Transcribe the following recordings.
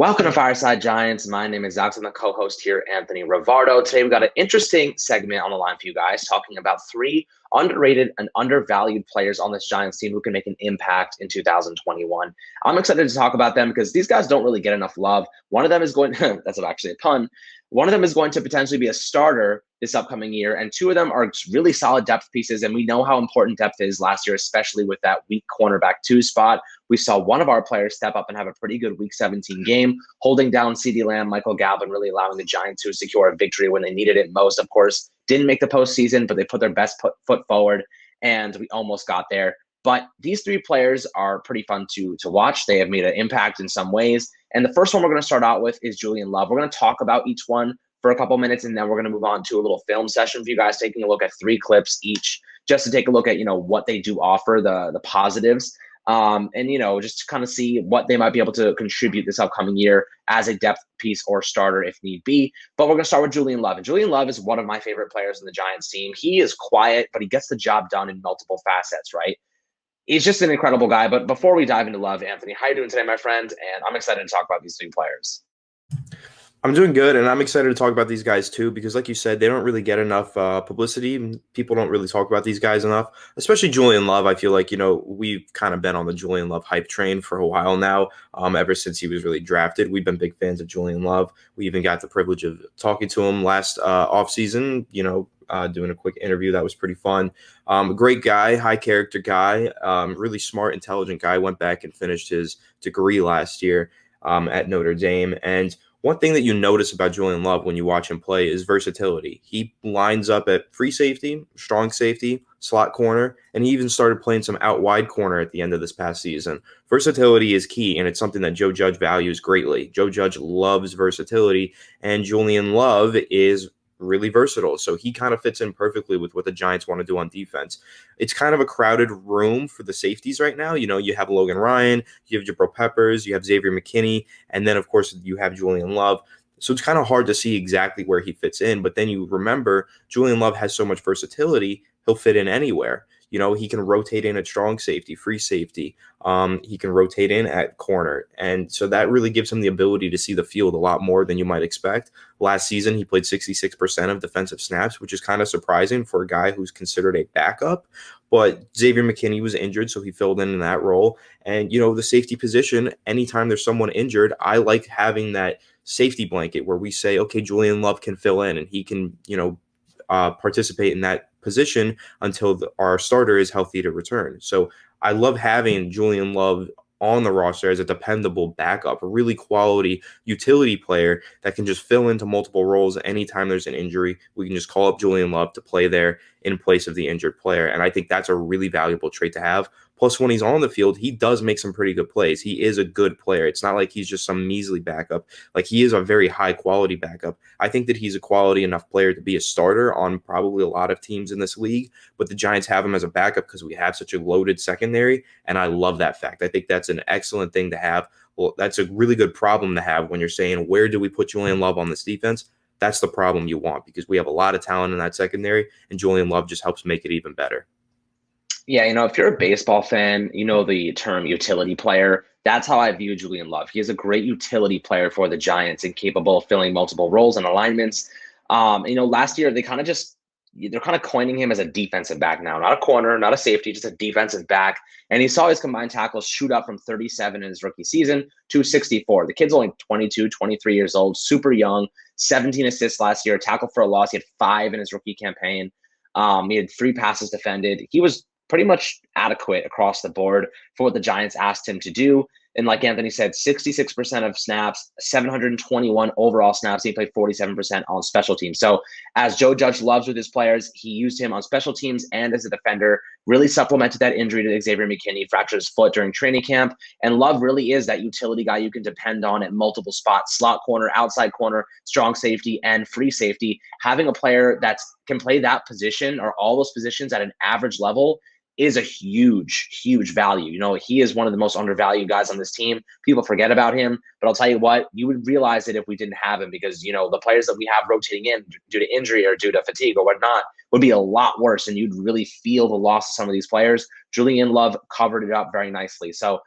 Welcome to Fireside Giants. My name is Alex. I'm the co-host here, Anthony Rivardo. Today we've got an interesting segment on the line for you guys, talking about three underrated and undervalued players on this Giants team who can make an impact in 2021. I'm excited to talk about them because these guys don't really get enough love. One of them is going that's actually a pun. One of them is going to potentially be a starter this upcoming year, and two of them are really solid depth pieces, and we know how important depth is last year, especially with that weak cornerback 2 spot. We saw one of our players step up and have a pretty good Week 17 game, holding down CeeDee Lamb, Michael Galvin, really allowing the Giants to secure a victory when they needed it most. Of course, didn't make the postseason, but they put their best foot forward, and we almost got there. But these three players are pretty fun to watch. They have made an impact in some ways. And the first one we're going to start out with is Julian Love. We're going to talk about each one for a couple minutes, and then we're going to move on to a little film session for you guys, taking a look at 3 clips each, just to take a look at, what they do offer, the positives. And, just to kind of see what they might be able to contribute this upcoming year as a depth piece or starter if need be. But we're going to start with Julian Love. And Julian Love is one of my favorite players in the Giants team. He is quiet, but he gets the job done in multiple facets, right? He's just an incredible guy. But before we dive into Love, Anthony, how are you doing today, my friend? And I'm excited to talk about these 3 players. I'm doing good, and I'm excited to talk about these guys too, because like you said, they don't really get enough publicity. People don't really talk about these guys enough, especially Julian Love. I feel like, we've kind of been on the Julian Love hype train for a while now, ever since he was really drafted. We've been big fans of Julian Love. We even got the privilege of talking to him last offseason, doing a quick interview. That was pretty fun. Great guy, high character guy, really smart, intelligent guy. Went back and finished his degree last year at Notre Dame. And one thing that you notice about Julian Love when you watch him play is versatility. He lines up at free safety, strong safety, slot corner, and he even started playing some out wide corner at the end of this past season. Versatility is key, and it's something that Joe Judge values greatly. Joe Judge loves versatility, and Julian Love is really versatile. So he kind of fits in perfectly with what the Giants want to do on defense. It's kind of a crowded room for the safeties right now. You have Logan Ryan, you have Jabril Peppers, you have Xavier McKinney, and then, of course, you have Julian Love. So it's kind of hard to see exactly where he fits in. But then you remember Julian Love has so much versatility, he'll fit in anywhere. He can rotate in at strong safety, free safety. He can rotate in at corner. And so that really gives him the ability to see the field a lot more than you might expect. Last season, he played 66% of defensive snaps, which is kind of surprising for a guy who's considered a backup. But Xavier McKinney was injured, so he filled in that role. And, the safety position, anytime there's someone injured, I like having that safety blanket where we say, okay, Julian Love can fill in and he can, participate in that position until our starter is healthy to return. So I love having Julian Love on the roster as a dependable backup, a really quality utility player that can just fill into multiple roles anytime there's an injury. We can just call up Julian Love to play there in place of the injured player. And I think that's a really valuable trait to have. Plus, when he's on the field, he does make some pretty good plays. He is a good player. It's not like he's just some measly backup. Like, he is a very high-quality backup. I think that he's a quality enough player to be a starter on probably a lot of teams in this league, but the Giants have him as a backup because we have such a loaded secondary, and I love that fact. I think that's an excellent thing to have. Well, that's a really good problem to have when you're saying, where do we put Julian Love on this defense? That's the problem you want, because we have a lot of talent in that secondary, and Julian Love just helps make it even better. Yeah, if you're a baseball fan, you know the term utility player. That's how I view Julian Love. He is a great utility player for the Giants and capable of filling multiple roles and alignments. Last year they're kind of coining him as a defensive back now, not a corner, not a safety, just a defensive back. And he saw his combined tackles shoot up from 37 in his rookie season to 64. The kid's only 22, 23 years old, super young, 17 assists last year, tackle for a loss. He had 5 in his rookie campaign. He had 3 passes defended. He was pretty much adequate across the board for what the Giants asked him to do. And like Anthony said, 66% of snaps, 721 overall snaps. He played 47% on special teams. So as Joe Judge loves with his players, he used him on special teams and as a defender, really supplemented that injury to Xavier McKinney, fractured his foot during training camp. And Love really is that utility guy you can depend on at multiple spots: slot corner, outside corner, strong safety, and free safety. Having a player that can play that position or all those positions at an average level is a huge, huge value. He is one of the most undervalued guys on this team. People forget about him, but I'll tell you what, you would realize it if we didn't have him, because, the players that we have rotating in due to injury or due to fatigue or whatnot would be a lot worse, and you'd really feel the loss of some of these players. Julian Love covered it up very nicely. So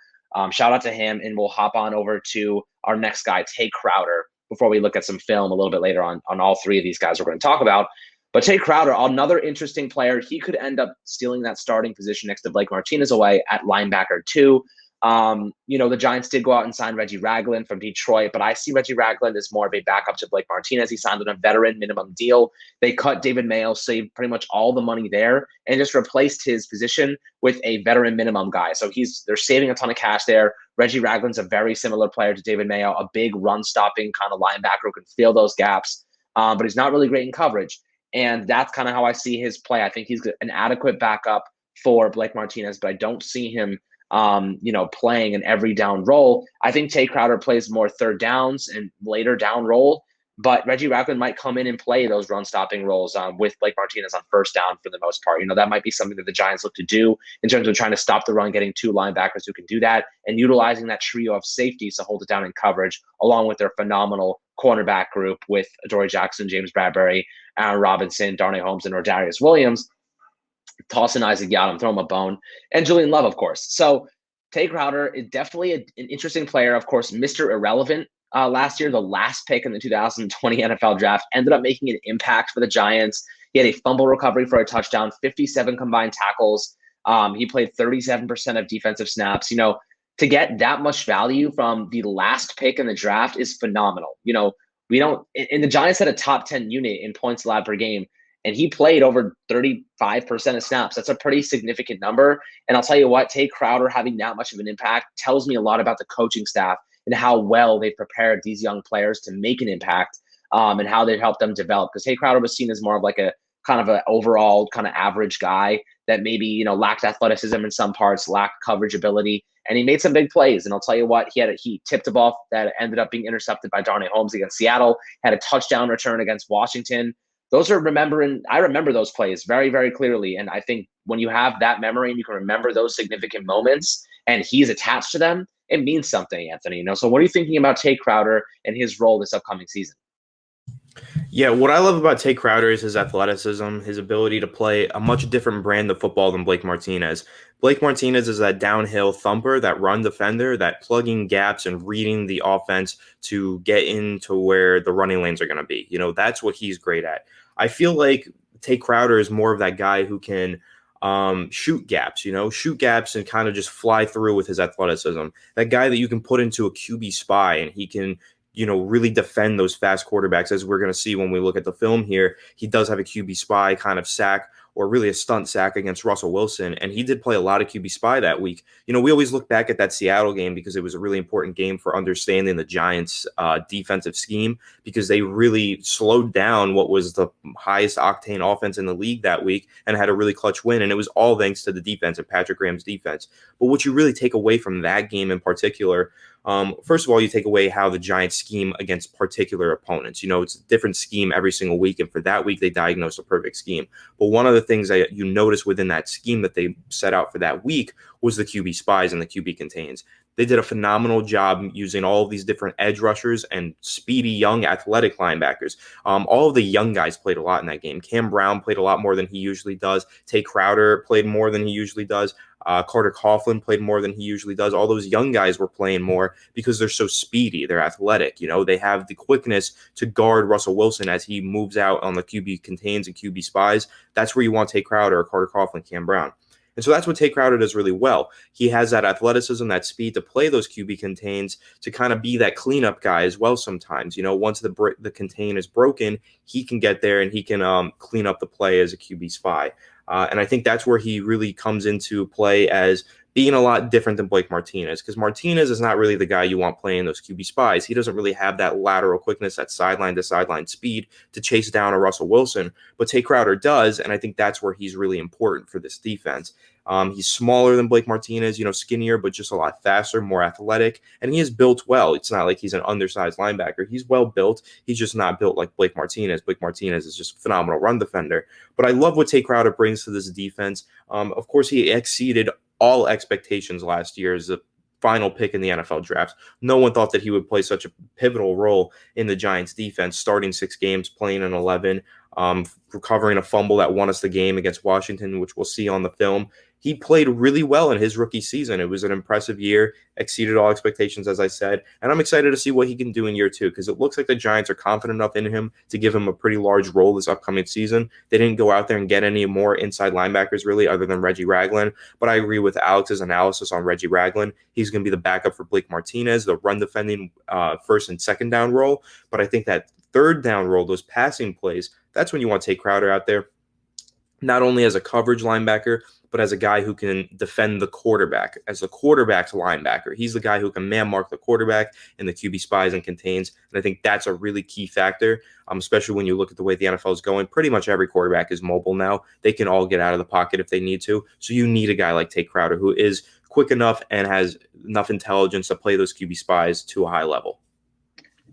Shout out to him, and we'll hop on over to our next guy, Tate Crowder, before we look at some film a little bit later on all three of these guys we're going to talk about. But Tate Crowder, another interesting player. He could end up stealing that starting position next to Blake Martinez away at linebacker too. The Giants did go out and sign Reggie Ragland from Detroit, but I see Reggie Ragland as more of a backup to Blake Martinez. He signed on a veteran minimum deal. They cut David Mayo, saved pretty much all the money there, and just replaced his position with a veteran minimum guy. So they're saving a ton of cash there. Reggie Ragland's a very similar player to David Mayo, a big run-stopping kind of linebacker who can fill those gaps, but he's not really great in coverage. And that's kind of how I see his play. I think he's an adequate backup for Blake Martinez, but I don't see him playing an every down role. I think Tate Crowder plays more third downs and later down role, but Reggie Ragland might come in and play those run stopping roles with Blake Martinez on first down for the most part. That might be something that the Giants look to do in terms of trying to stop the run, getting two linebackers who can do that, and utilizing that trio of safeties to hold it down in coverage, along with their phenomenal cornerback group with Adoree Jackson, James Bradbury, Aaron Robinson, Darnay Holmes, and Rodarius Williams. Tossing Isaac Yiadom, throw him a bone, and Julian Love, of course. So Tate Crowder is definitely an interesting player. Of course, Mr. Irrelevant last year, the last pick in the 2020 NFL draft, ended up making an impact for the Giants. He had a fumble recovery for a touchdown, 57 combined tackles. He played 37% of defensive snaps. To get that much value from the last pick in the draft is phenomenal. And the Giants had a top 10 unit in points allowed per game, and he played over 35% of snaps. That's a pretty significant number. And I'll tell you what, Tate Crowder having that much of an impact tells me a lot about the coaching staff and how well they've prepared these young players to make an impact, and how they've helped them develop. Because Tate Crowder was seen as more of like a kind of an overall kind of average guy that maybe, lacked athleticism in some parts, lacked coverage ability. And he made some big plays. And I'll tell you what, he tipped a ball that ended up being intercepted by Darnay Holmes against Seattle, had a touchdown return against Washington. I remember those plays very, very clearly. And I think when you have that memory and you can remember those significant moments and he's attached to them, it means something, Anthony. So what are you thinking about Tate Crowder and his role this upcoming season? Yeah, what I love about Tate Crowder is his athleticism, his ability to play a much different brand of football than Blake Martinez. Blake Martinez is that downhill thumper, that run defender, that plugging gaps and reading the offense to get into where the running lanes are going to be. That's what he's great at. I feel like Tate Crowder is more of that guy who can shoot gaps and kind of just fly through with his athleticism. That guy that you can put into a QB spy and he can really defend those fast quarterbacks, as we're going to see when we look at the film here. He does have a QB spy kind of sack, or really a stunt sack against Russell Wilson, and he did play a lot of QB spy that week. We always look back at that Seattle game because it was a really important game for understanding the Giants' defensive scheme, because they really slowed down what was the highest octane offense in the league that week and had a really clutch win, and it was all thanks to the defense and Patrick Graham's defense. But what you really take away from that game in particular, first of all, you take away how the Giants scheme against particular opponents. It's a different scheme every single week, and for that week, they diagnosed a perfect scheme. But one of the things that you notice within that scheme that they set out for that week was the QB spies and the QB contains. They did a phenomenal job using all of these different edge rushers and speedy, young, athletic linebackers. All of the young guys played a lot in that game. Cam Brown played a lot more than he usually does. Tate Crowder played more than he usually does. Carter Coughlin played more than he usually does. All those young guys were playing more because they're so speedy. They're athletic. They have the quickness to guard Russell Wilson as he moves out on the QB contains and QB spies. That's where you want Tate Crowder or Carter Coughlin, Cam Brown. And so that's what Tate Crowder does really well. He has that athleticism, that speed to play those QB contains, to kind of be that cleanup guy as well sometimes. Once the contain is broken, he can get there and he can clean up the play as a QB spy. And I think that's where he really comes into play as being a lot different than Blake Martinez, because Martinez is not really the guy you want playing those QB spies. He doesn't really have that lateral quickness, that sideline to sideline speed to chase down a Russell Wilson, but Tate Crowder does, and I think that's where he's really important for this defense. He's smaller than Blake Martinez, skinnier, but just a lot faster, more athletic, and he is built well. It's not like he's an undersized linebacker. He's well built. He's just not built like Blake Martinez. Blake Martinez is just a phenomenal run defender. But I love what Tate Crowder brings to this defense. Of course, he exceeded all expectations last year as the final pick in the NFL draft. No one thought that he would play such a pivotal role in the Giants defense, starting 6 games, playing in 11, recovering a fumble that won us the game against Washington, which we'll see on the film. he played really well in his rookie season. It was an impressive year, exceeded all expectations, as I said. And I'm excited to see what he can do in year 2 because it looks like the Giants are confident enough in him to give him a pretty large role this upcoming season. They didn't go out there and get any more inside linebackers, really, other than Reggie Ragland. But I agree with Alex's analysis on Reggie Ragland. He's going to be the backup for Blake Martinez, the run defending first and second down role. But I think that third down role, those passing plays, that's when you want Tate Crowder out there, not only as a coverage linebacker, but as a guy who can defend the quarterback, as the quarterback's linebacker. He's the guy who can man mark the quarterback and the QB spies and contains. And I think that's a really key factor, especially when you look at the way the NFL is going. Pretty much every quarterback is mobile now. They can all get out of the pocket if they need to. So you need a guy like Tate Crowder who is quick enough and has enough intelligence to play those QB spies to a high level.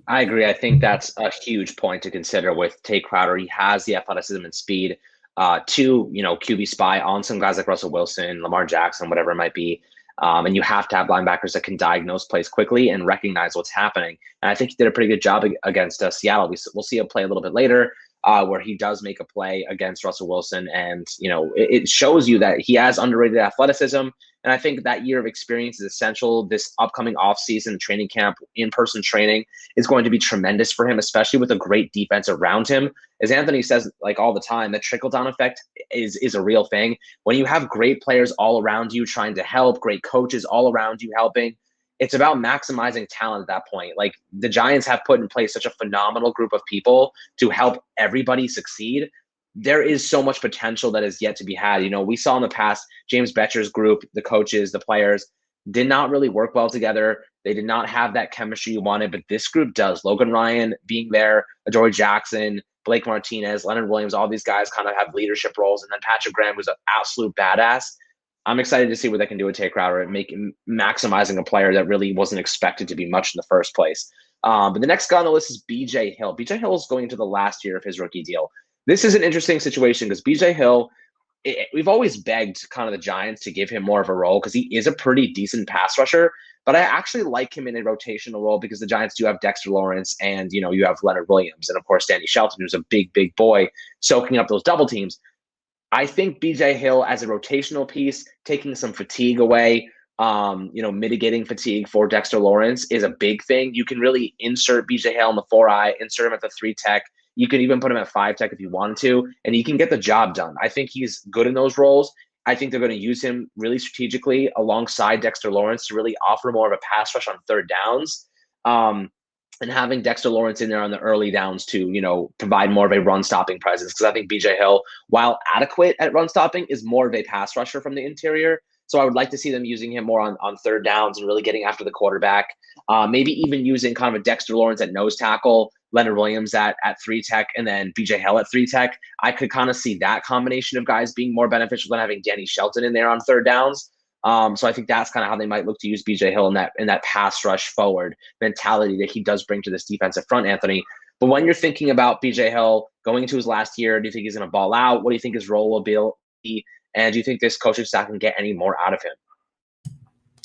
I agree. I think that's a huge point to consider with Tate Crowder. He has the athleticism and speed to, QB spy on some guys like Russell Wilson, Lamar Jackson, whatever it might be. And you have to have linebackers that can diagnose plays quickly and recognize what's happening. And I think he did a pretty good job against Seattle. We'll see him play a little bit later where he does make a play against Russell Wilson. And, it shows you that he has underrated athleticism. And I think that year of experience is essential. This upcoming offseason training camp, in-person training is going to be tremendous for him, especially with a great defense around him. As Anthony says, like all the time, the trickle-down effect is a real thing. When you have great players all around you trying to help, great coaches all around you helping, it's about maximizing talent at that point. Like the Giants have put in place such a phenomenal group of people to help everybody succeed. There is so much potential that is yet to be had. We saw in the past, James Betcher's group, the coaches, the players, did not really work well together. They did not have that chemistry you wanted, but this group does. Logan Ryan being there, Adoree Jackson, Blake Martinez, Leonard Williams, all these guys kind of have leadership roles. And then Patrick Graham was an absolute badass. I'm excited to see what they can do with Tate Crowder and maximizing a player that really wasn't expected to be much in the first place. But the next guy on the list is BJ Hill. BJ Hill is going into the last year of his rookie deal. This is an interesting situation because BJ Hill, we've always begged kind of the Giants to give him more of a role because he is a pretty decent pass rusher. But I actually like him in a rotational role because the Giants do have Dexter Lawrence and, you have Leonard Williams and, of course, Danny Shelton, who's a big, big boy soaking up those double teams. I think BJ Hill as a rotational piece, taking some fatigue away, mitigating fatigue for Dexter Lawrence is a big thing. You can really insert BJ Hill in the 4-eye, insert him at the 3 tech. You can even put him at 5 tech if you wanted to, and he can get the job done. I think he's good in those roles. I think they're going to use him really strategically alongside Dexter Lawrence to really offer more of a pass rush on third downs. And having Dexter Lawrence in there on the early downs to, provide more of a run-stopping presence. Because I think BJ Hill, while adequate at run-stopping, is more of a pass rusher from the interior. So I would like to see them using him more on third downs and really getting after the quarterback. Maybe even using kind of a Dexter Lawrence at nose tackle, Leonard Williams at 3 tech, and then BJ Hill at 3 tech. I could kind of see that combination of guys being more beneficial than having Danny Shelton in there on third downs. So I think that's kind of how they might look to use BJ Hill in that pass rush forward mentality that he does bring to this defensive front, Anthony. But when you're thinking about BJ Hill going into his last year, do you think he's going to ball out? What do you think his role will be? And do you think this coaching staff can get any more out of him?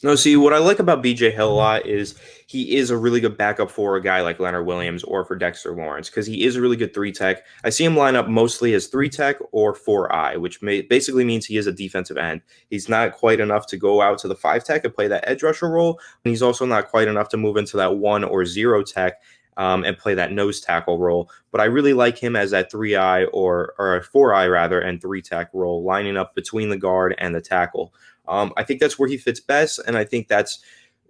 No, see, what I like about BJ Hill a lot is he is a really good backup for a guy like Leonard Williams or for Dexter Lawrence because he is a really good 3 tech. I see him line up mostly as 3 tech or 4-eye, which basically means he is a defensive end. He's not quite enough to go out to the 5 tech and play that edge rusher role, and he's also not quite enough to move into that 1 or 0 tech and play that nose tackle role. But I really like him as that 3-eye or a 4-eye rather and 3 tech role, lining up between the guard and the tackle. I think that's where he fits best, and I think that's,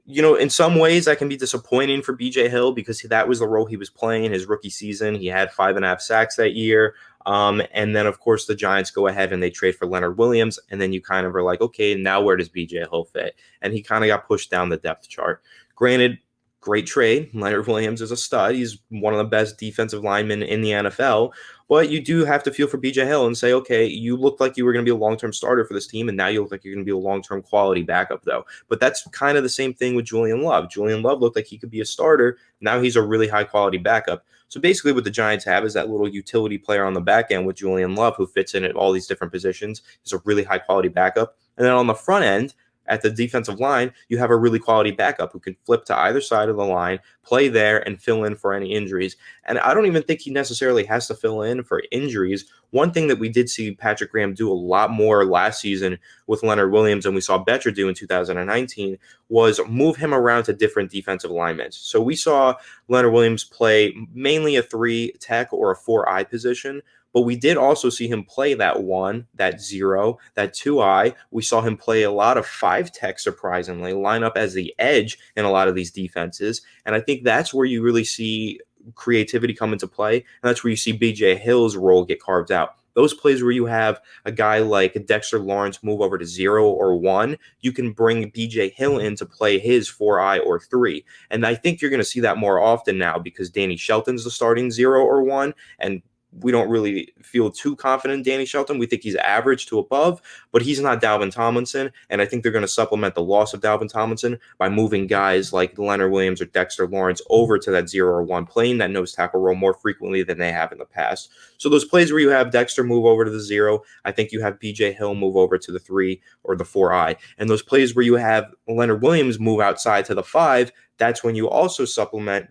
in some ways that can be disappointing for BJ Hill because that was the role he was playing his rookie season. He had 5.5 sacks that year, and then, of course, the Giants go ahead and they trade for Leonard Williams, and then you kind of are like, okay, now where does BJ Hill fit? And he kind of got pushed down the depth chart. Granted, great trade. Leonard Williams is a stud. He's one of the best defensive linemen in the NFL. But you do have to feel for BJ Hill and say, okay, you looked like you were going to be a long-term starter for this team, and now you look like you're going to be a long-term quality backup, though. But that's kind of the same thing with Julian Love. Julian Love looked like he could be a starter. Now he's a really high-quality backup. So basically what the Giants have is that little utility player on the back end with Julian Love who fits in at all these different positions. He's a really high-quality backup. And then on the front end, at the defensive line, you have a really quality backup who can flip to either side of the line, play there, and fill in for any injuries. And I don't even think he necessarily has to fill in for injuries. One thing that we did see Patrick Graham do a lot more last season with Leonard Williams, and we saw Betcher do in 2019, was move him around to different defensive alignments. So we saw Leonard Williams play mainly a 3 tech or a 4-eye position, but we did also see him play that 1, that 0, that 2-eye. We saw him play a lot of 5 tech, surprisingly, line up as the edge in a lot of these defenses. And I think that's where you really see creativity come into play. And that's where you see BJ Hill's role get carved out. Those plays where you have a guy like Dexter Lawrence move over to 0 or 1, you can bring BJ Hill in to play his 4-eye or 3. And I think you're going to see that more often now because Danny Shelton's the starting 0 or 1, and we don't really feel too confident in Danny Shelton. We think he's average to above, but he's not Dalvin Tomlinson. And I think they're going to supplement the loss of Dalvin Tomlinson by moving guys like Leonard Williams or Dexter Lawrence over to that 0 or 1, playing that nose tackle role more frequently than they have in the past. So those plays where you have Dexter move over to the 0, I think you have BJ Hill move over to the 3 or the 4-eye. And those plays where you have Leonard Williams move outside to the 5, that's when you also supplement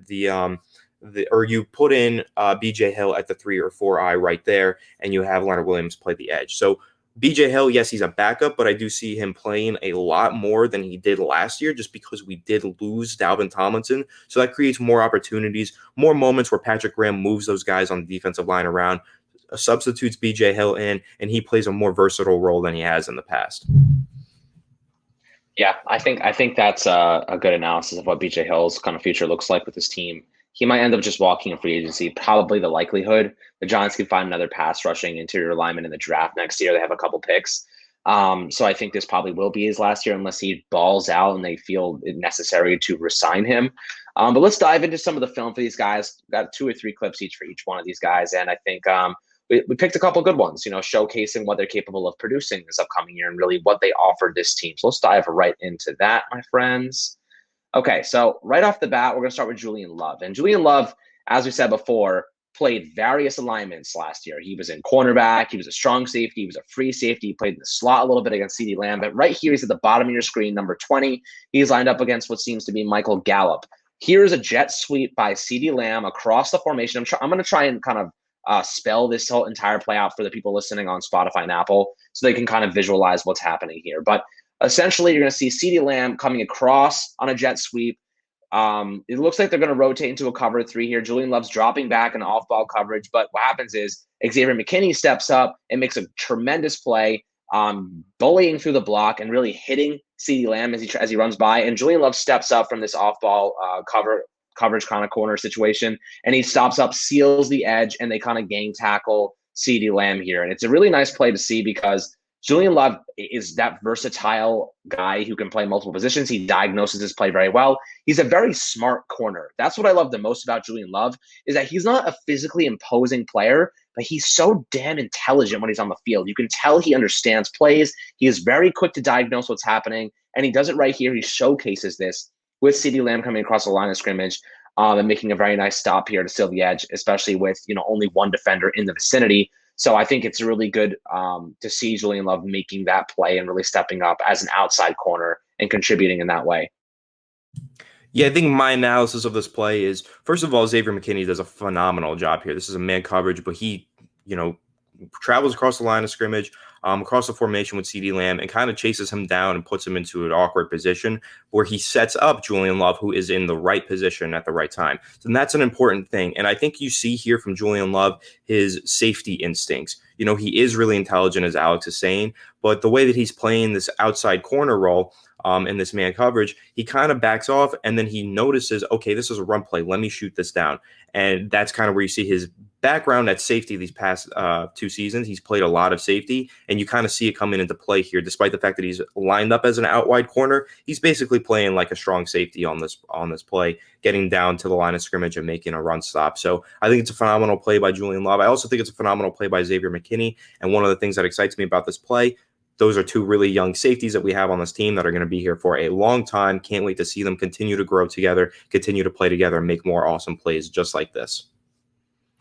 or you put in BJ Hill at the 3 or 4-eye right there, and you have Leonard Williams play the edge. So BJ Hill, yes, he's a backup, but I do see him playing a lot more than he did last year just because we did lose Dalvin Tomlinson. So that creates more opportunities, more moments where Patrick Graham moves those guys on the defensive line around, substitutes BJ Hill in, and he plays a more versatile role than he has in the past. Yeah, I think that's a good analysis of what BJ Hill's kind of future looks like with his team. He might end up just walking in free agency. Probably the likelihood the Giants can find another pass rushing interior lineman in the draft next year. They have a couple picks. So I think this probably will be his last year unless he balls out and they feel it necessary to resign him. But let's dive into some of the film for these guys. We've got 2 or 3 clips each for each one of these guys. And I think we picked a couple good ones, showcasing what they're capable of producing this upcoming year and really what they offered this team. So let's dive right into that, my friends. Okay, so right off the bat, we're going to start with Julian Love. And Julian Love, as we said before, played various alignments last year. He was in cornerback, he was a strong safety, he was a free safety, he played in the slot a little bit against CeeDee Lamb. But right here, he's at the bottom of your screen, number 20. He's lined up against what seems to be Michael Gallup. Here's a jet sweep by CeeDee Lamb across the formation. I'm going to try and kind of spell this whole entire play out for the people listening on Spotify and Apple so they can kind of visualize what's happening here. But essentially, you're going to see CeeDee Lamb coming across on a jet sweep. It looks like they're going to rotate into a cover 3 here. Julian Love's dropping back in off-ball coverage, but what happens is Xavier McKinney steps up and makes a tremendous play, bullying through the block and really hitting CeeDee Lamb as he runs by. And Julian Love steps up from this off-ball coverage kind of corner situation, and he stops up, seals the edge, and they kind of gang tackle CeeDee Lamb here. And it's a really nice play to see because Julian Love is that versatile guy who can play multiple positions. He diagnoses his play very well. He's a very smart corner. That's what I love the most about Julian Love is that he's not a physically imposing player, but he's so damn intelligent when he's on the field. You can tell he understands plays. He is very quick to diagnose what's happening, and he does it right here. He showcases this with CeeDee Lamb coming across the line of scrimmage and making a very nice stop here to seal the edge, especially with only one defender in the vicinity. So I think it's really good to see Julian Love making that play and really stepping up as an outside corner and contributing in that way. Yeah, I think my analysis of this play is, first of all, Xavier McKinney does a phenomenal job here. This is a man coverage, but he, travels across the line of scrimmage, across the formation with CeeDee Lamb and kind of chases him down and puts him into an awkward position where he sets up Julian Love, who is in the right position at the right time. So that's an important thing. And I think you see here from Julian Love his safety instincts. He is really intelligent, as Alex is saying, but the way that he's playing this outside corner role in this man coverage, he kind of backs off and then he notices, okay, this is a run play. Let me shoot this down. And that's kind of where you see his background at safety these past 2 seasons. He's played a lot of safety, and you kind of see it coming into play here. Despite the fact that he's lined up as an out wide corner, he's basically playing like a strong safety on this play, getting down to the line of scrimmage and making a run stop. So I think it's a phenomenal play by Julian Love. I also think it's a phenomenal play by Xavier McKinney. And one of the things that excites me about this play, those are 2 really young safeties that we have on this team that are going to be here for a long time. Can't wait to see them continue to grow together, continue to play together, and make more awesome plays just like this.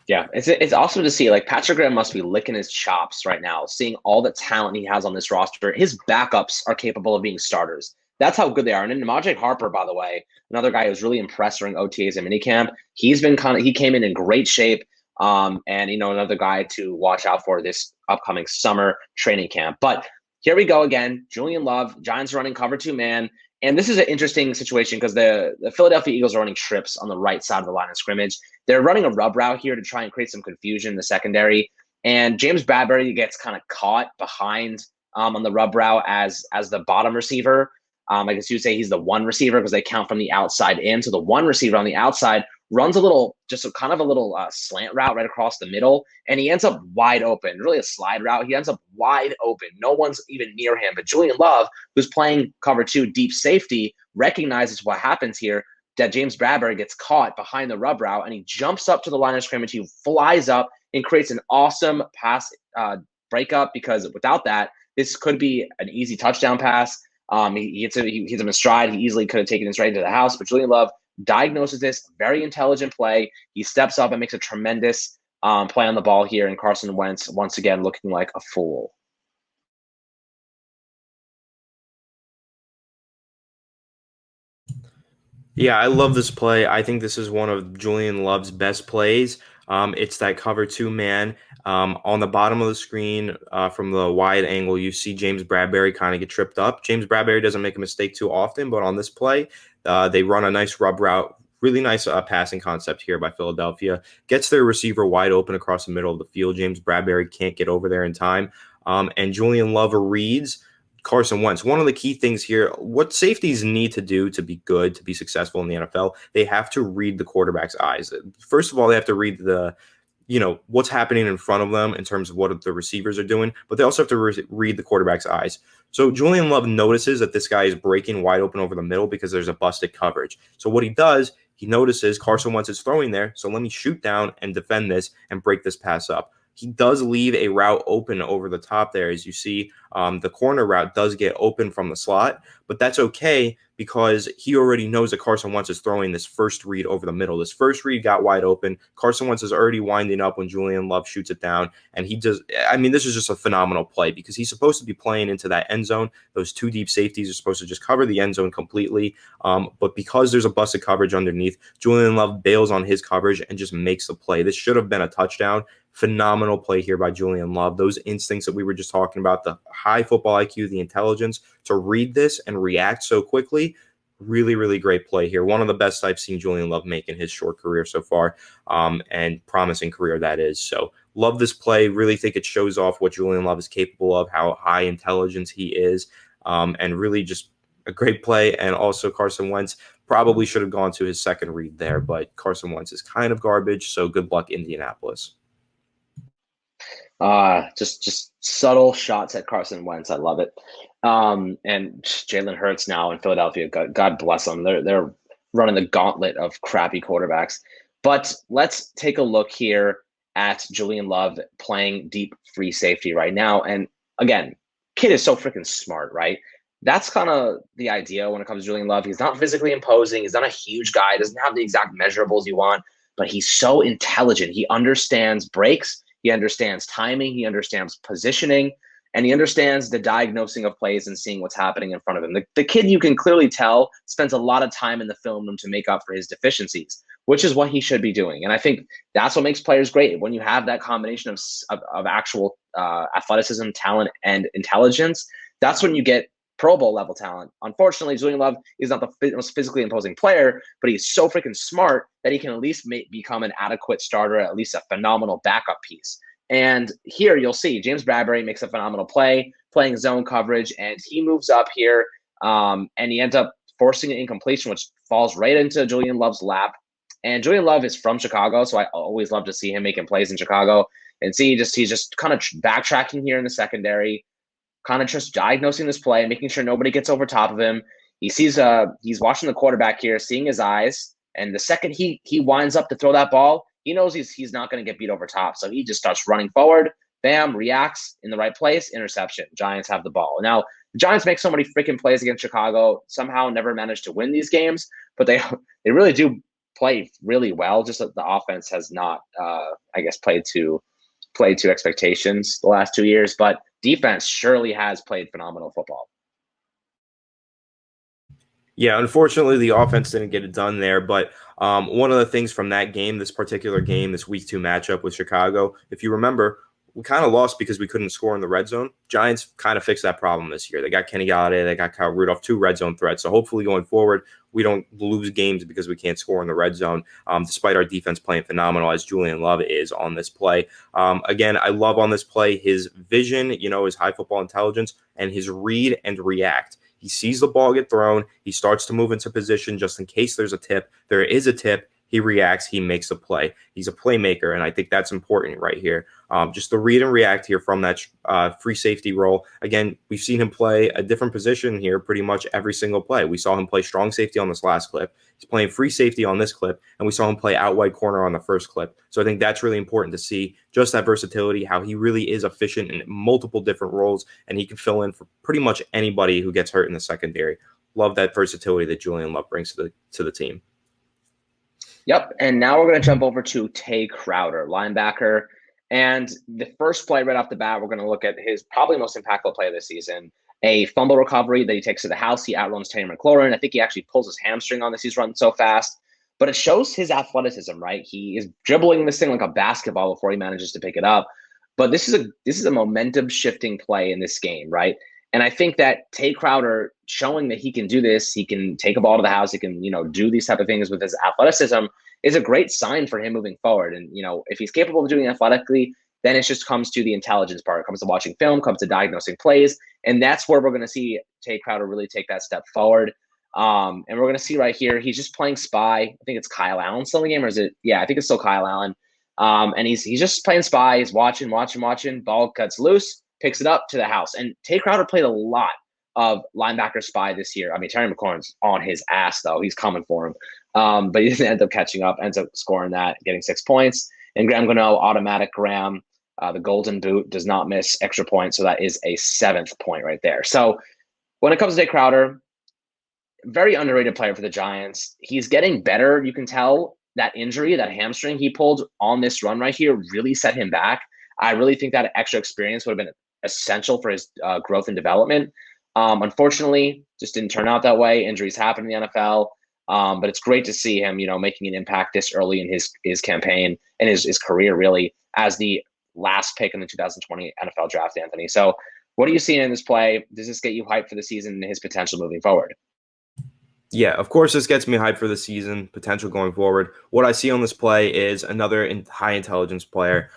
Yeah, it's awesome to see. Like Patrick Graham must be licking his chops right now, seeing all the talent he has on this roster. His backups are capable of being starters. That's how good they are. And then Najee Harper, by the way, another guy who's really impressed during OTAs and minicamp. He came in great shape. And another guy to watch out for this upcoming summer training camp. But here we go again. Julian Love, Giants running cover 2 man. And this is an interesting situation because the Philadelphia Eagles are running trips on the right side of the line of scrimmage. They're running a rub route here to try and create some confusion in the secondary. And James Bradbury gets kind of caught behind on the rub route as the bottom receiver. I guess you'd say he's the one receiver because they count from the outside in. So the one receiver on the outside runs kind of a little slant route right across the middle, and he ends up wide open. Really a slide route. He ends up wide open. No one's even near him. But Julian Love, who's playing cover 2 deep safety, recognizes what happens here, that James Bradbury gets caught behind the rub route, and he jumps up to the line of scrimmage. He flies up and creates an awesome pass breakup, because without that, this could be an easy touchdown pass. He hits him in stride. He easily could have taken this right into the house, but Julian Love diagnoses this. Very intelligent play. He steps up and makes a tremendous play on the ball here, and Carson Wentz once again looking like a fool. Yeah, I love this play. I think this is one of Julian Love's best plays. It's that cover 2 man. On the bottom of the screen, from the wide angle, you see James Bradbury kind of get tripped up. James Bradbury doesn't make a mistake too often, but on this play, they run a nice rub route. Really nice passing concept here by Philadelphia. Gets their receiver wide open across the middle of the field. James Bradbury can't get over there in time. And Julian Love reads Carson Wentz. One of the key things here, what safeties need to do to be good, to be successful in the NFL, they have to read the quarterback's eyes. First of all, they have to read what's happening in front of them in terms of what the receivers are doing, but they also have to read the quarterback's eyes. So Julian Love notices that this guy is breaking wide open over the middle because there's a busted coverage. So what he does, he notices Carson Wentz is throwing there, so let me shoot down and defend this and break this pass up. He does leave a route open over the top there. As you see, the corner route does get open from the slot, but that's okay because he already knows that Carson Wentz is throwing this first read over the middle. This first read got wide open. Carson Wentz is already winding up when Julian Love shoots it down, and this is just a phenomenal play because he's supposed to be playing into that end zone. Those 2 deep safeties are supposed to just cover the end zone completely, but because there's a busted coverage underneath, Julian Love bails on his coverage and just makes the play. This should have been a touchdown. Phenomenal play here by Julian Love. Those instincts that we were just talking about, the high football IQ, the intelligence to read this and react so quickly. Really, really great play here. One of the best I've seen Julian Love make in his short career so far, and promising career that is. So love this play. Really think it shows off what Julian Love is capable of, how high intelligence he is, and really just a great play. And also Carson Wentz probably should have gone to his second read there, but Carson Wentz is kind of garbage. So good luck, Indianapolis. Just subtle shots at Carson Wentz. I love it. And Jalen Hurts now in Philadelphia. God bless them. They're running the gauntlet of crappy quarterbacks. But let's take a look here at Julian Love playing deep free safety right now. And again, kid is so freaking smart, right? That's kind of the idea when it comes to Julian Love. He's not physically imposing. He's not a huge guy. Doesn't have the exact measurables you want, but he's so intelligent. He understands breaks. He understands timing. He understands positioning. And he understands the diagnosing of plays and seeing what's happening in front of him. The kid, you can clearly tell, spends a lot of time in the film room to make up for his deficiencies, which is what he should be doing. And I think that's what makes players great. When you have that combination of actual athleticism, talent, and intelligence, that's when you get Pro Bowl level talent. Unfortunately, Julian Love is not the most physically imposing player, but he's so freaking smart that he can at least become an adequate starter, at least a phenomenal backup piece. And here you'll see James Bradbury makes a phenomenal play, playing zone coverage, and he moves up here, and he ends up forcing an incompletion, which falls right into Julian Love's lap. And Julian Love is from Chicago, so I always love to see him making plays in Chicago. And see, he's just kind of backtracking here in the secondary, kind of just diagnosing this play, making sure nobody gets over top of him. He sees he's watching the quarterback here, seeing his eyes, and the second he winds up to throw that ball, he knows he's not going to get beat over top. So he just starts running forward, bam, reacts in the right place, interception. Giants have the ball. Now, the Giants make so many freaking plays against Chicago, somehow never manage to win these games, but they really do play really well. Just that the offense has not, I guess, played to expectations the last 2 years. But defense surely has played phenomenal football. Yeah, unfortunately, the offense didn't get it done there. But one of the things from that game, this particular game, this week 2 matchup with Chicago, if you remember, we kind of lost because we couldn't score in the red zone. Giants kind of fixed that problem this year. They got Kenny Galladay, they got Kyle Rudolph, 2 red zone threats. So hopefully going forward, we don't lose games because we can't score in the red zone, despite our defense playing phenomenal as Julian Love is on this play. Again, I love on this play his vision, his high football intelligence, and his read and react. He sees the ball get thrown. He starts to move into position just in case there's a tip. There is a tip. He reacts. He makes a play. He's a playmaker, and I think that's important right here. Just the read and react here from that free safety role. Again, we've seen him play a different position here pretty much every single play. We saw him play strong safety on this last clip. He's playing free safety on this clip, and we saw him play out wide corner on the first clip. So I think that's really important to see, just that versatility, how he really is efficient in multiple different roles, and he can fill in for pretty much anybody who gets hurt in the secondary. Love that versatility that Julian Love brings to the team. Yep, and now we're going to jump over to Tate Crowder, linebacker. And the first play right off the bat, we're going to look at his probably most impactful play of the season, a fumble recovery that he takes to the house. He outruns Terry McLaurin. I think he actually pulls his hamstring on this. He's running so fast. But it shows his athleticism, right? He is dribbling this thing like a basketball before he manages to pick it up. But this is a momentum shifting play in this game, right? And I think that Tate Crowder showing that he can do this, he can take a ball to the house, he can, do these type of things with his athleticism is a great sign for him moving forward. And, if he's capable of doing it athletically, then it just comes to the intelligence part. It comes to watching film, comes to diagnosing plays. And that's where we're going to see Tate Crowder really take that step forward. And we're going to see right here, he's just playing spy. I think it's Kyle Allen still in the game, or is it? Yeah, I think it's still Kyle Allen. And he's just playing spy. He's watching. Ball cuts loose, picks it up to the house. And Tate Crowder played a lot of linebacker spy this year. I mean, Terry McLaurin's on his ass, though. He's coming for him. But he doesn't end up catching up, ends up scoring that, getting 6 points. And Graham Gano, automatic Graham. The golden boot does not miss extra points. So that is a 7th point right there. So when it comes to Tate Crowder, very underrated player for the Giants. He's getting better. You can tell that injury, that hamstring he pulled on this run right here really set him back. I really think that extra experience would have been essential for his growth and development. Unfortunately, just didn't turn out that way. Injuries happen in the NFL. But it's great to see him, making an impact this early in his campaign and his career, really, as the last pick in the 2020 NFL draft, Anthony. So what are you seeing in this play? Does this get you hyped for the season and his potential moving forward? Yeah, of course, this gets me hyped for the season, potential going forward. What I see on this play is another high intelligence player.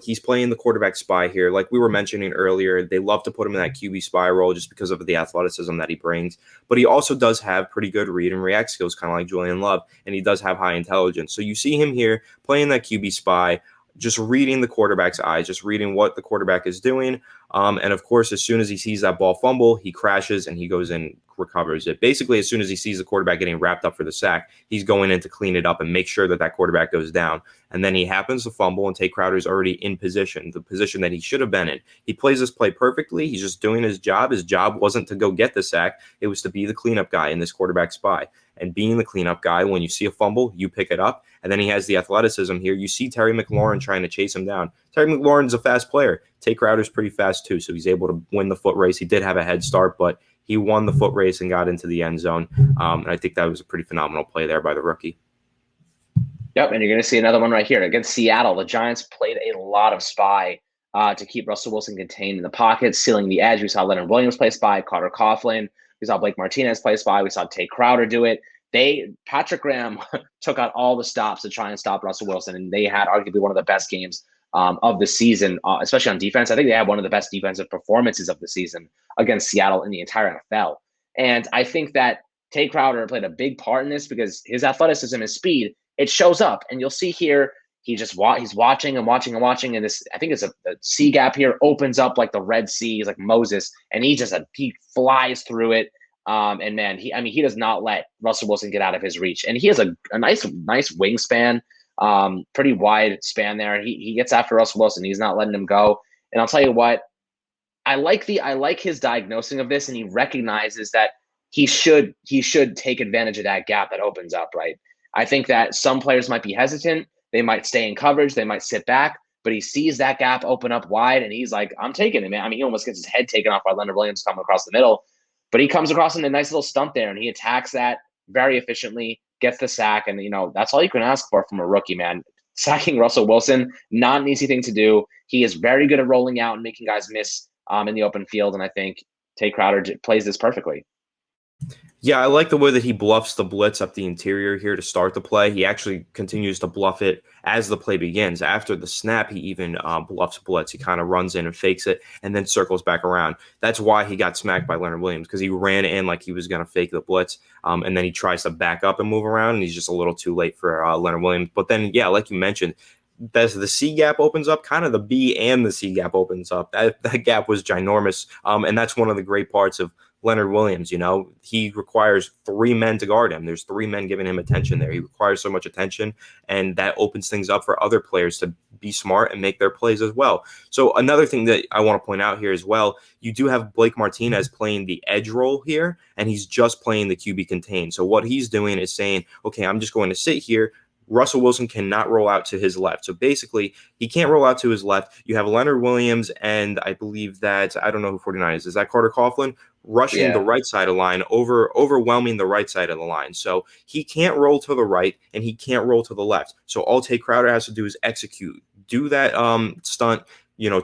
He's playing the quarterback spy here. Like we were mentioning earlier, they love to put him in that QB spy role just because of the athleticism that he brings. But he also does have pretty good read and react skills, kind of like Julian Love, and he does have high intelligence. So you see him here playing that QB spy, just reading the quarterback's eyes, just reading what the quarterback is doing. And of course, as soon as he sees that ball fumble, he crashes and he goes in, recovers it. Basically, as soon as he sees the quarterback getting wrapped up for the sack, he's going in to clean it up and make sure that quarterback goes down. And then he happens to fumble, and Tate Crowder is already in position, the position that he should have been in. He plays this play perfectly. He's just doing his job. His job wasn't to go get the sack. It was to be the cleanup guy in this quarterback spy. And being the cleanup guy, when you see a fumble, you pick it up. And then he has the athleticism here. You see Terry McLaurin trying to chase him down. Terry McLaurin's a fast player. Tate Crowder's pretty fast too, so he's able to win the foot race. He did have a head start, but he won the foot race and got into the end zone. And I think that was a pretty phenomenal play there by the rookie. Yep, and you're going to see another one right here. Against Seattle, the Giants played a lot of spy to keep Russell Wilson contained in the pocket, sealing the edge. We saw Leonard Williams play spy, Carter Coughlin. We saw Blake Martinez play spy. We saw Tate Crowder do it. Patrick Graham took out all the stops to try and stop Russell Wilson, and they had arguably one of the best games of the season, especially on defense. I think they had one of the best defensive performances of the season against Seattle in the entire NFL. And I think that Tate Crowder played a big part in this because his athleticism and speed, it shows up. And you'll see here, he's watching and watching. And this, I think it's a C gap here, opens up like the Red Sea. He's like Moses, and he flies through it. And man, he does not let Russell Wilson get out of his reach. And he has a nice wingspan, pretty wide span there. He gets after Russell Wilson. He's not letting him go. And I'll tell you what, I like his diagnosing of this, and he recognizes that he should take advantage of that gap that opens up, right? I think that some players might be hesitant. They might stay in coverage. They might sit back. But he sees that gap open up wide, and he's like, I'm taking it, man. I mean, he almost gets his head taken off by Leonard Williams coming across the middle. But he comes across in a nice little stunt there, and he attacks that very efficiently, gets the sack. And, that's all you can ask for from a rookie, man. Sacking Russell Wilson, not an easy thing to do. He is very good at rolling out and making guys miss in the open field. And I think Tate Crowder plays this perfectly. Yeah, I like the way that he bluffs the blitz up the interior here to start the play. He actually continues to bluff it as the play begins. After the snap, he even bluffs blitz. He kind of runs in and fakes it and then circles back around. That's why he got smacked by Leonard Williams, because he ran in like he was going to fake the blitz, and then he tries to back up and move around, and he's just a little too late for Leonard Williams. But then, yeah, like you mentioned, as the C gap opens up, kind of the B and the C gap opens up. That gap was ginormous, and that's one of the great parts of Leonard Williams. He requires 3 men to guard him. There's 3 men giving him attention there. He requires so much attention, and that opens things up for other players to be smart and make their plays as well. So another thing that I want to point out here as well, you do have Blake Martinez playing the edge role here, and he's just playing the QB contain. So what he's doing is saying, okay, I'm just going to sit here. Russell Wilson cannot roll out to his left. So basically, he can't roll out to his left. You have Leonard Williams, and I believe that, I don't know who 49 is. Is that Carter Coughlin? Rushing the right side of the line, overwhelming the right side of the line. So he can't roll to the right, and he can't roll to the left. So all Tate Crowder has to do is execute. Do that stunt,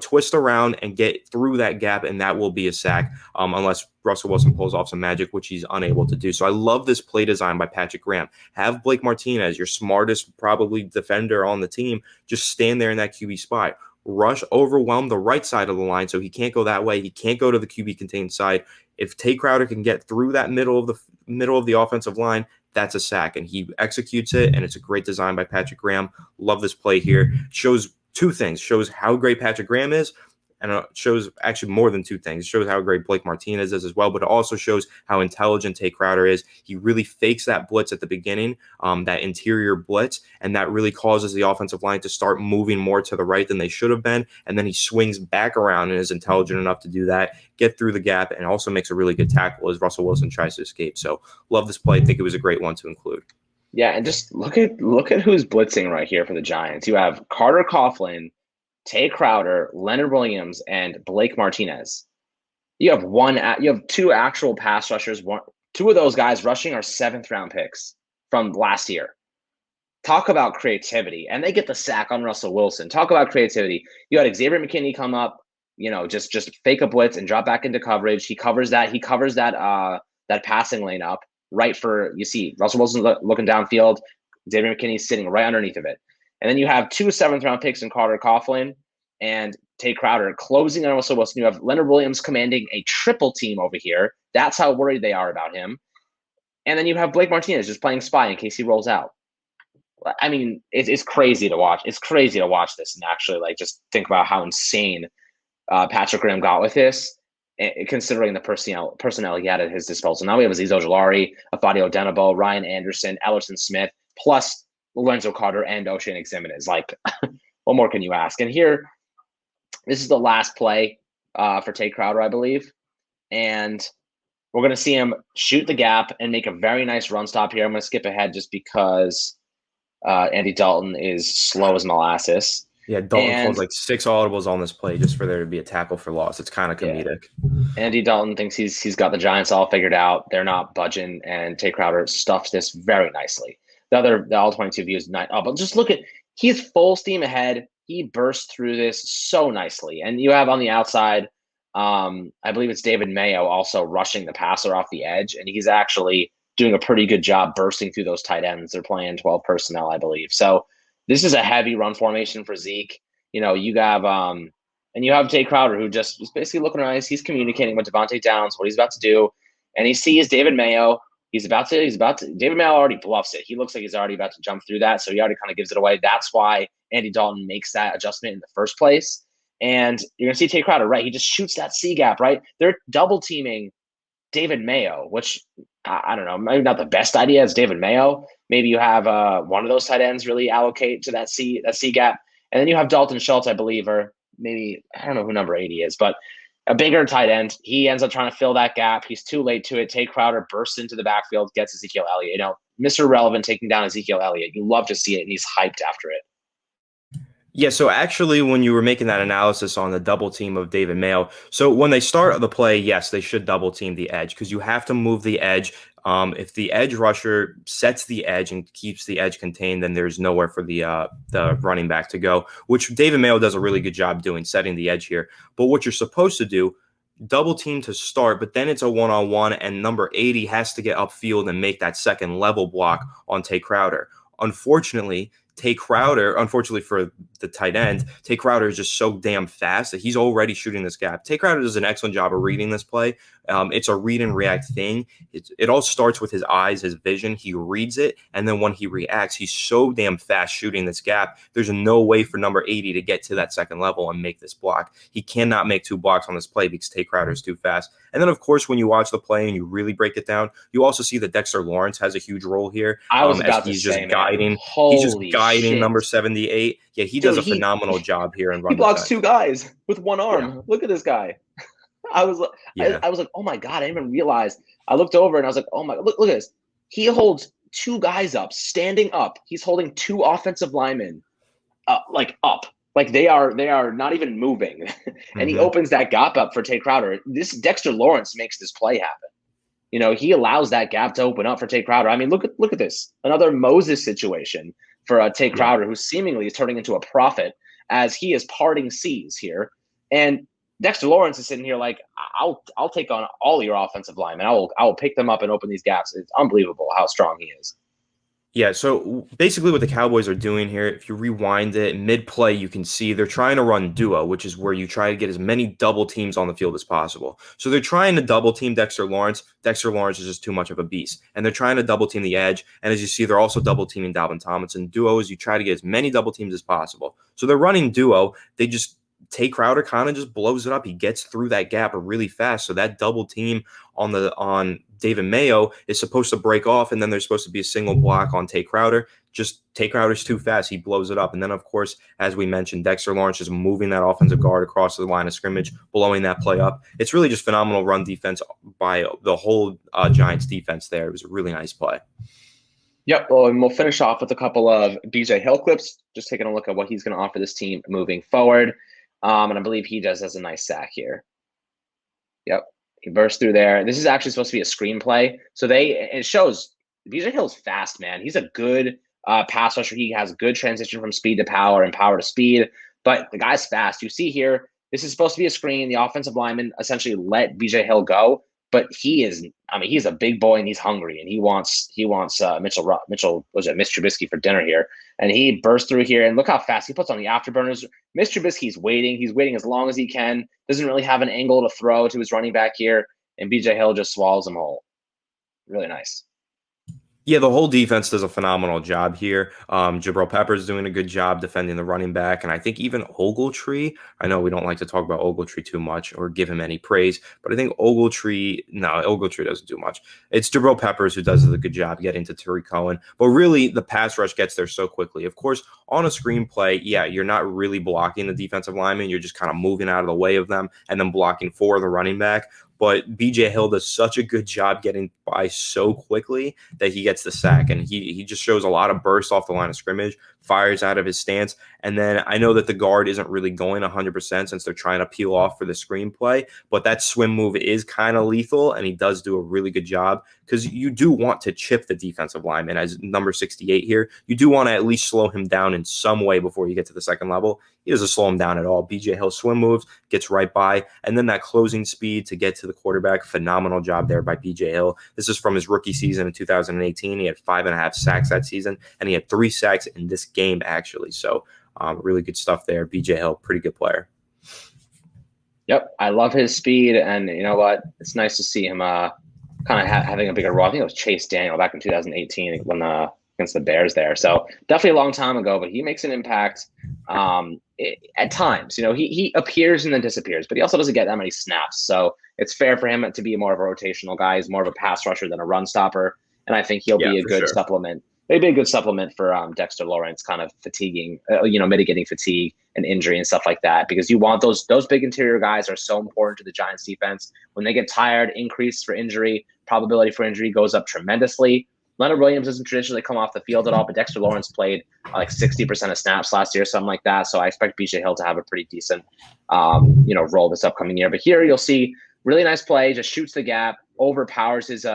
twist around and get through that gap, and that will be a sack, unless Russell Wilson pulls off some magic, which he's unable to do. So I love this play design by Patrick Graham. Have Blake Martinez, your smartest probably defender on the team, just stand there in that QB spot. Rush, overwhelm the right side of the line so he can't go that way. He can't go to the QB contained side. If Tate Crowder can get through that middle of the offensive line, that's a sack, and he executes it, and it's a great design by Patrick Graham. Love this play here. Shows 2 things. Shows how great Patrick Graham is, and it shows actually more than 2 things. It shows how great Blake Martinez is as well, but it also shows how intelligent Tate Crowder is. He really fakes that blitz at the beginning, that interior blitz, and that really causes the offensive line to start moving more to the right than they should have been, and then he swings back around and is intelligent enough to do that, get through the gap, and also makes a really good tackle as Russell Wilson tries to escape. So love this play. I think it was a great one to include. Yeah, and just look at who's blitzing right here for the Giants. You have Carter Coughlin, Tate Crowder, Leonard Williams, and Blake Martinez. You have 2 actual pass rushers. 2 of those guys rushing are 7th-round picks from last year. Talk about creativity, and they get the sack on Russell Wilson. Talk about creativity. You had Xavier McKinney come up, just fake a blitz and drop back into coverage. He covers that passing lane up right for, you see Russell Wilson looking downfield. Xavier McKinney sitting right underneath of it. And then you have 2 7th-round picks in Carter Coughlin and Tate Crowder closing on Russell Wilson. You have Leonard Williams commanding a triple team over here. That's how worried they are about him. And then you have Blake Martinez just playing spy in case he rolls out. I mean, it's crazy to watch. It's crazy to watch this and actually just think about how insane Patrick Graham got with this, considering the personnel he had at his disposal. Now we have Azeez Ojulari, Afadio Denabo, Ryan Anderson, Ellerson Smith, plus Lorenzo Carter and O'Shane Ximenez. What more can you ask? And here, this is the last play for Tate Crowder, I believe. And we're going to see him shoot the gap and make a very nice run stop here. I'm going to skip ahead just because Andy Dalton is slow as molasses. Yeah, Dalton calls 6 audibles on this play just for there to be a tackle for loss. It's kind of comedic. Yeah. Andy Dalton thinks he's got the Giants all figured out. They're not budging, and Tate Crowder stuffs this very nicely. The all 22 views, but just look at, he's full steam ahead. He burst through this so nicely. And you have on the outside, I believe it's David Mayo also rushing the passer off the edge, and he's actually doing a pretty good job bursting through those tight ends. They're playing 12 personnel, I believe. So this is a heavy run formation for Zeke. You have Tate Crowder, who just is basically looking around. He's communicating with Devontae Downs what he's about to do, and he sees David Mayo. David Mayo already bluffs it. He looks like he's already about to jump through that, so he already kind of gives it away. That's why Andy Dalton makes that adjustment in the first place. And you're going to see Tate Crowder, right? He just shoots that C gap, right? They're double teaming David Mayo, which I don't know, maybe not the best idea as David Mayo. Maybe you have one of those tight ends really allocate to that C gap. And then you have Dalton Schultz, I believe, or maybe, I don't know who number 80 is, but a bigger tight end. He ends up trying to fill that gap. He's too late to it. Tate Crowder bursts into the backfield, gets Ezekiel Elliott. Mr. Relevant taking down Ezekiel Elliott. You love to see it, and he's hyped after it. Yeah, so actually, when you were making that analysis on the double team of David Mayo, so when they start the play, yes, they should double team the edge because you have to move the edge. If the edge rusher sets the edge and keeps the edge contained, then there's nowhere for the running back to go, which David Mayo does a really good job doing, setting the edge here. But what you're supposed to do, double team to start, but then it's a one-on-one, and number 80 has to get upfield and make that second level block on Tate Crowder. Unfortunately for the tight end, Tate Crowder is just so damn fast that he's already shooting this gap. Tate Crowder does an excellent job of reading this play. It's a read and react thing. It all starts with his eyes, his vision. He reads it, and then when he reacts, he's so damn fast shooting this gap. There's no way for number 80 to get to that second level and make this block. He cannot make two blocks on this play because Tate Crowder is too fast. And then, of course, when you watch the play and you really break it down, you also see that Dexter Lawrence has a huge role here. I was about to say, man. He's just guiding number 78. Yeah, he does a phenomenal job here in run. He blocks two guys with one arm. Yeah. Look at this guy. I was like, oh my God, I didn't even realize. I looked over and I was like, oh my, look at this. He holds two guys up, standing up. He's holding two offensive linemen up. Like they are not even moving. And he opens that gap up for Tate Crowder. This Dexter Lawrence makes this play happen. You know, he allows that gap to open up for Tate Crowder. I mean, look at this. Another Moses situation for Tate Crowder, who seemingly is turning into a prophet as he is parting seas here. And Dexter Lawrence is sitting here like, I'll take on all your offensive linemen. I will pick them up and open these gaps. It's unbelievable how strong he is. Yeah, so basically what the Cowboys are doing here, if you rewind it, mid-play, you can see they're trying to run duo, which is where you try to get as many double teams on the field as possible. So they're trying to double team Dexter Lawrence. Dexter Lawrence is just too much of a beast. And they're trying to double team the edge. And as you see, they're also double teaming Dalvin Tomlinson. Duo is you try to get as many double teams as possible. So they're running duo. Tate Crowder kind of just blows it up. He gets through that gap really fast. So that double team on David Mayo is supposed to break off, and then there's supposed to be a single block on Tate Crowder. Just Tate Crowder's too fast. He blows it up. And then, of course, as we mentioned, Dexter Lawrence is moving that offensive guard across the line of scrimmage, blowing that play up. It's really just phenomenal run defense by the whole Giants defense there. It was a really nice play. Yep. Well, and we'll finish off with a couple of BJ Hill clips, just taking a look at what he's going to offer this team moving forward. And I believe he does has a nice sack here. Yep. He bursts through there. This is actually supposed to be a screenplay. So it shows BJ Hill's fast, man. He's a good pass rusher. He has good transition from speed to power and power to speed, but the guy's fast. You see here, this is supposed to be a screen. The offensive lineman essentially let BJ Hill go, but he's a big boy and he's hungry and he wants Mitchell Trubisky for dinner here. And he bursts through here and look how fast he puts on the afterburners. Mitch Trubisky's waiting. He's waiting as long as he can. Doesn't really have an angle to throw to his running back here. And BJ Hill just swallows him whole. Really nice. Yeah, the whole defense does a phenomenal job here. Jabril Peppers doing a good job defending the running back. And I think even Ogletree, I know we don't like to talk about Ogletree too much or give him any praise, but I think Ogletree doesn't do much. It's Jabril Peppers who does a good job getting to Tariq Cohen. But really, the pass rush gets there so quickly. Of course, on a screenplay, yeah, you're not really blocking the defensive lineman. You're just kind of moving out of the way of them and then blocking for the running back. But BJ Hill does such a good job getting by so quickly that he gets the sack. And he just shows a lot of burst off the line of scrimmage, fires out of his stance. And then I know that the guard isn't really going 100% since they're trying to peel off for the screenplay. But that swim move is kind of lethal, and he does do a really good job because you do want to chip the defensive lineman as number 68 here. You do want to at least slow him down in some way before you get to the second level. He doesn't slow him down at all. BJ Hill swim moves, gets right by, and then that closing speed to get to the quarterback. Phenomenal job there by BJ Hill. This is from his rookie season in 2018. He had 5.5 sacks that season, and he had 3 sacks in this game, actually. So really good stuff there. BJ Hill, pretty good player. Yep, I love his speed, and you know what? It's nice to see him kind of having a bigger role. I think it was Chase Daniel back in 2018 when against the Bears there. So definitely a long time ago, but he makes an impact at times. You know, he appears and then disappears, but he also doesn't get that many snaps. So it's fair for him to be more of a rotational guy. He's more of a pass rusher than a run stopper, and I think he'll be a good supplement. Maybe a good supplement for Dexter Lawrence, kind of mitigating fatigue and injury and stuff like that, because you want those big interior guys are so important to the Giants defense. When they get tired, increase for injury, probability for injury goes up tremendously. Leonard Williams doesn't traditionally come off the field at all, but Dexter Lawrence played like 60% of snaps last year, something like that. So I expect BJ Hill to have a pretty decent, role this upcoming year. But here you'll see really nice play, just shoots the gap, overpowers his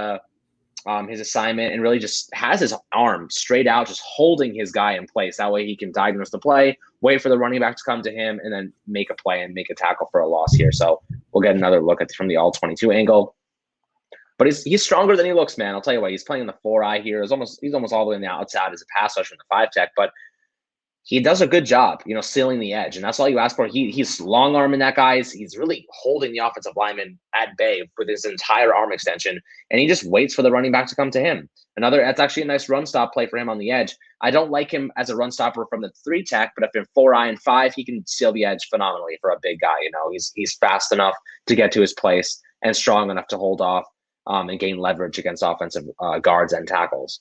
assignment, and really just has his arm straight out, just holding his guy in place. That way he can diagnose the play, wait for the running back to come to him, and then make a play and make a tackle for a loss here. So we'll get another look at from the all-22 angle. But he's stronger than he looks, man. I'll tell you what, he's playing in the 4-eye here. He's almost all the way on the outside as a pass rusher in the 5-tech, but he does a good job, sealing the edge. And that's all you ask for. He's long arming that guy. He's really holding the offensive lineman at bay with his entire arm extension. And he just waits for the running back to come to him. That's actually a nice run stop play for him on the edge. I don't like him as a run stopper from the 3-tech, but if in 4-eye and 5, he can seal the edge phenomenally for a big guy. He's fast enough to get to his place and strong enough to hold off and gain leverage against offensive guards and tackles.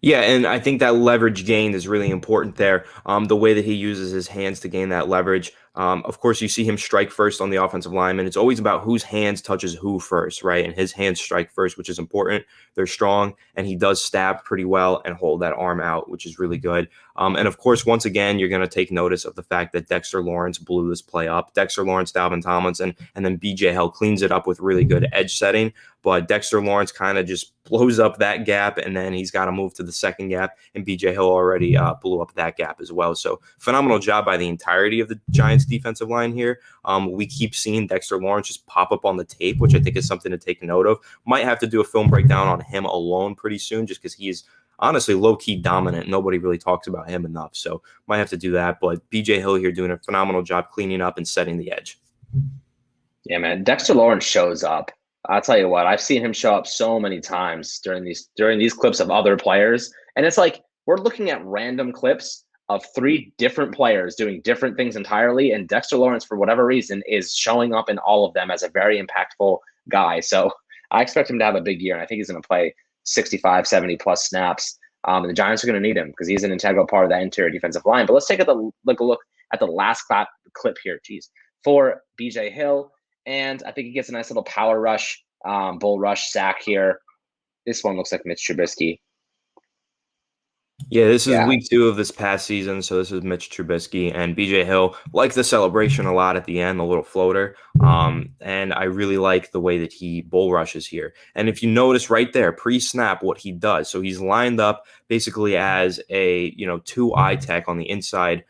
Yeah, and I think that leverage gain is really important there. The way that he uses his hands to gain that leverage. Of course, you see him strike first on the offensive lineman. It's always about whose hands touches who first, right? And his hands strike first, which is important. They're strong, and he does stab pretty well and hold that arm out, which is really good. And of course, once again, you're going to take notice of the fact that Dexter Lawrence blew this play up. Dexter Lawrence, Dalvin Tomlinson, and then BJ Hill cleans it up with really good edge setting. But Dexter Lawrence kind of just blows up that gap, and then he's got to move to the second gap, and BJ Hill already blew up that gap as well. So phenomenal job by the entirety of the Giants defensive line here. We keep seeing Dexter Lawrence just pop up on the tape, which I think is something to take note of. Might have to do a film breakdown on him alone pretty soon, just because he is honestly low-key dominant. Nobody really talks about him enough, so might have to do that. But BJ Hill here doing a phenomenal job cleaning up and setting the edge. Yeah, man. Dexter Lawrence shows up. I'll tell you what, I've seen him show up so many times during these clips of other players. And it's like we're looking at random clips of 3 different players doing different things entirely. And Dexter Lawrence, for whatever reason, is showing up in all of them as a very impactful guy. So I expect him to have a big year. And I think he's going to play 65, 70 plus snaps. And the Giants are going to need him because he's an integral part of that interior defensive line. But let's take a look at the last clip here, for BJ Hill. And I think he gets a nice little power rush, bull rush sack here. This one looks like Mitch Trubisky. Yeah, this is week 2 of this past season, so this is Mitch Trubisky, and BJ Hill like the celebration a lot at the end, the little floater, and I really like the way that he bull rushes here. And if you notice right there, pre-snap, what he does, so he's lined up basically as a 2-eye tech on the inside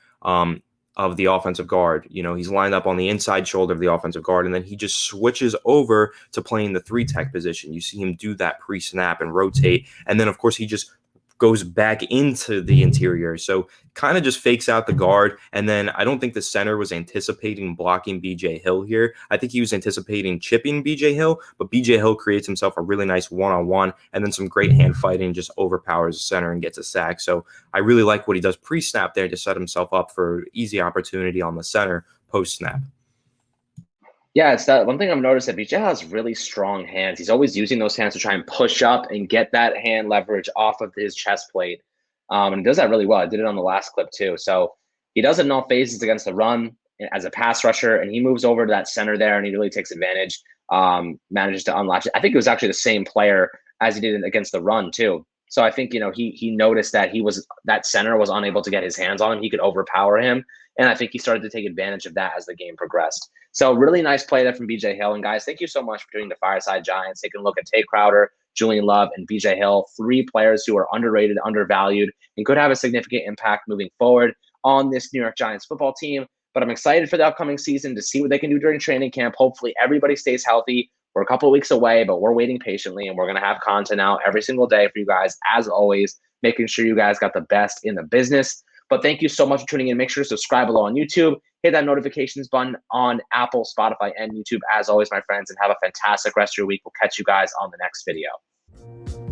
of the offensive guard. He's lined up on the inside shoulder of the offensive guard, and then he just switches over to playing the 3-tech position. You see him do that pre-snap and rotate, and then of course he just goes back into the interior. So kind of just fakes out the guard. And then I don't think the center was anticipating blocking BJ Hill here. I think he was anticipating chipping BJ Hill, but BJ Hill creates himself a really nice one-on-one, and then some great hand fighting, just overpowers the center and gets a sack. So I really like what he does pre-snap there to set himself up for easy opportunity on the center post-snap. Yeah, it's that one thing I've noticed that BJ has really strong hands. He's always using those hands to try and push up and get that hand leverage off of his chest plate. And he does that really well. I did it on the last clip too. So he does it in all phases against the run as a pass rusher, and he moves over to that center there, and he really takes advantage, manages to unlatch it. I think it was actually the same player as he did against the run too. So I think, he noticed that that center was unable to get his hands on him. He could overpower him. And I think he started to take advantage of that as the game progressed. So really nice play there from BJ Hill. And guys, thank you so much for doing the Fireside Giants. Taking a look at Tate Crowder, Julian Love, and BJ Hill, 3 players who are underrated, undervalued, and could have a significant impact moving forward on this New York Giants football team. But I'm excited for the upcoming season to see what they can do during training camp. Hopefully everybody stays healthy. We're a couple of weeks away, but we're waiting patiently, and we're going to have content out every single day for you guys, as always, making sure you guys got the best in the business. But thank you so much for tuning in. Make sure to subscribe below on YouTube. Hit that notifications button on Apple, Spotify, and YouTube, as always, my friends, and have a fantastic rest of your week. We'll catch you guys on the next video.